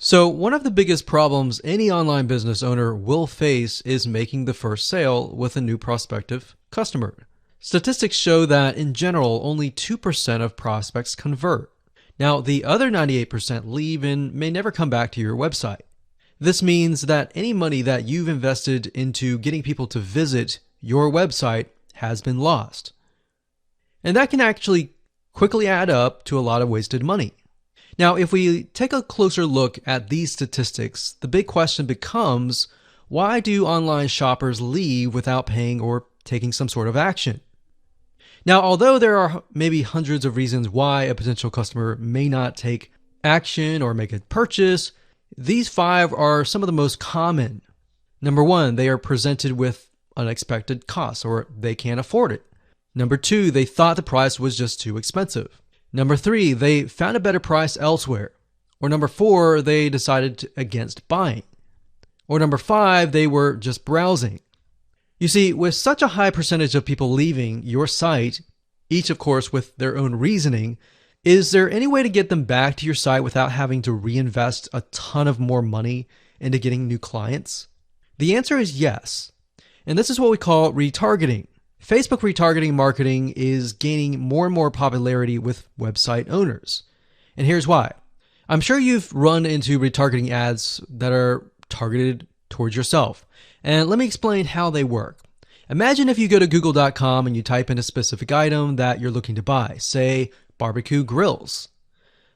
So one of the biggest problems any online business owner will face is making the first sale with a new prospective customer. Statistics show that in general, only 2% of prospects convert. Now, the other 98% leave and may never come back to your website. This means that any money that you've invested into getting people to visit your website has been lost. And that can actually quickly add up to a lot of wasted money. Now, if we take a closer look at these statistics, the big question becomes, why do online shoppers leave without paying or taking some sort of action? Now, although there are maybe hundreds of reasons why a potential customer may not take action or make a purchase, these 5 are some of the most common. Number 1, they are presented with unexpected costs or they can't afford it. Number 2, they thought the price was just too expensive. Number 3, they found a better price elsewhere. Or number 4, they decided against buying. Or number 5, they were just browsing. You see, with such a high percentage of people leaving your site, each of course with their own reasoning, is there any way to get them back to your site without having to reinvest a ton of more money into getting new clients? The answer is yes. And this is what we call retargeting. Facebook retargeting marketing is gaining more and more popularity with website owners. And here's why. I'm sure you've run into retargeting ads that are targeted towards yourself. And let me explain how they work. Imagine if you go to google.com and you type in a specific item that you're looking to buy, say barbecue grills.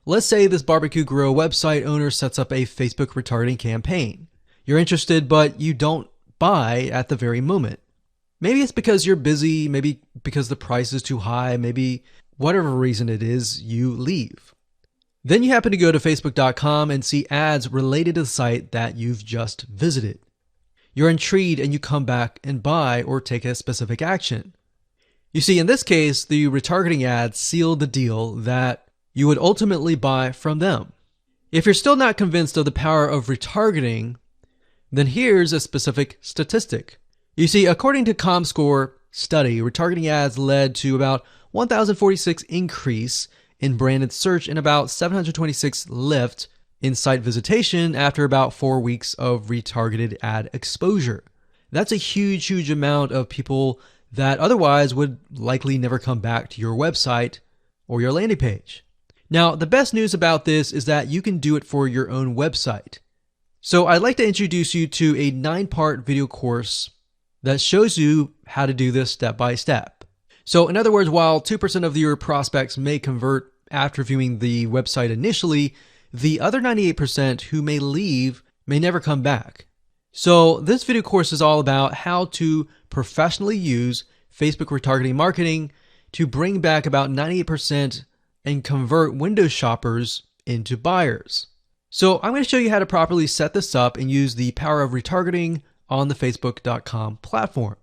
Let's say this barbecue grill website owner sets up a Facebook retargeting campaign. You're interested, but you don't buy at the very moment. Maybe it's because you're busy, maybe because the price is too high, maybe whatever reason it is, you leave. Then you happen to go to facebook.com and see ads related to the site that you've just visited. You're intrigued and you come back and buy or take a specific action. You see, in this case, the retargeting ads sealed the deal that you would ultimately buy from them. If you're still not convinced of the power of retargeting, then here's a specific statistic. You see, according to ComScore study, retargeting ads led to about 1,046 increase in branded search and about 726 lift in site visitation after about 4 weeks of retargeted ad exposure. That's a huge amount of people that otherwise would likely never come back to your website or your landing page. Now, the best news about this is that you can do it for your own website. So I'd like to introduce you to a 9-part video course that shows you how to do this step by step. So in other words, while 2% of your prospects may convert after viewing the website initially, the other 98% who may leave may never come back. So this video course is all about how to professionally use Facebook retargeting marketing to bring back about 98% and convert window shoppers into buyers. So I'm going to show you how to properly set this up and use the power of retargeting on the facebook.com platform.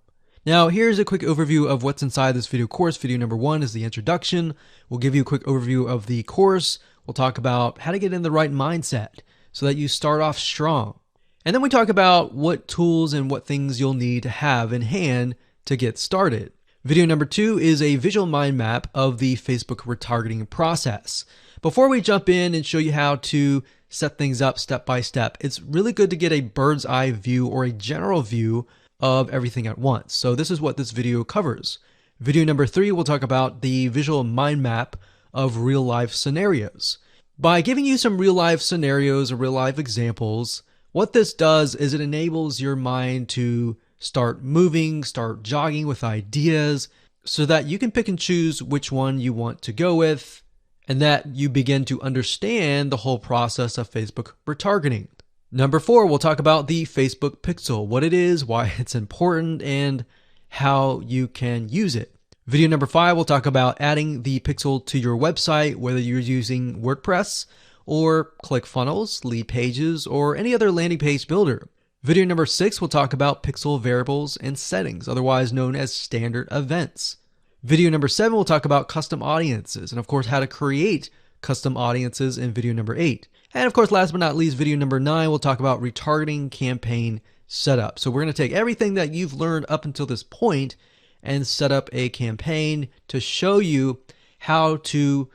Now, here's a quick overview of what's inside this video course. Video number 1 is the introduction. We'll give you a quick overview of the course. We'll talk about how to get in the right mindset so that you start off strong. And then we talk about what tools and what things you'll need to have in hand to get started. Video number 2 is a visual mind map of the Facebook retargeting process. Before we jump in and show you how to set things up step by step, it's really good to get a bird's eye view or a general view of everything at once. So this is what this video covers. Video number 3 will talk about the visual mind map of real life scenarios. By giving you some real life scenarios or real life examples, what this does is it enables your mind to start moving, start jogging with ideas so that you can pick and choose which one you want to go with, and that you begin to understand the whole process of Facebook retargeting. Number 4, we'll talk about the Facebook pixel, what it is, why it's important, and how you can use it. Video number 5, we'll talk about adding the pixel to your website, whether you're using WordPress or ClickFunnels, Lead Pages, or any other landing page builder. Video number 6, we'll talk about pixel variables and settings, otherwise known as standard events. Video number 7, we'll talk about custom audiences and of course how to create custom audiences in video number 8. And of course, last but not least, video number 9, we'll talk about retargeting campaign setup. So we're going to take everything that you've learned up until this point and set up a campaign to show you how to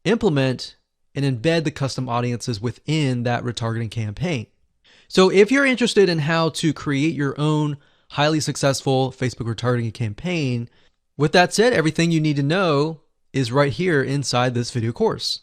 implement and embed the custom audiences within that retargeting campaign. So if you're interested in how to create your own highly successful Facebook retargeting campaign, with that said, everything you need to know is right here inside this video course.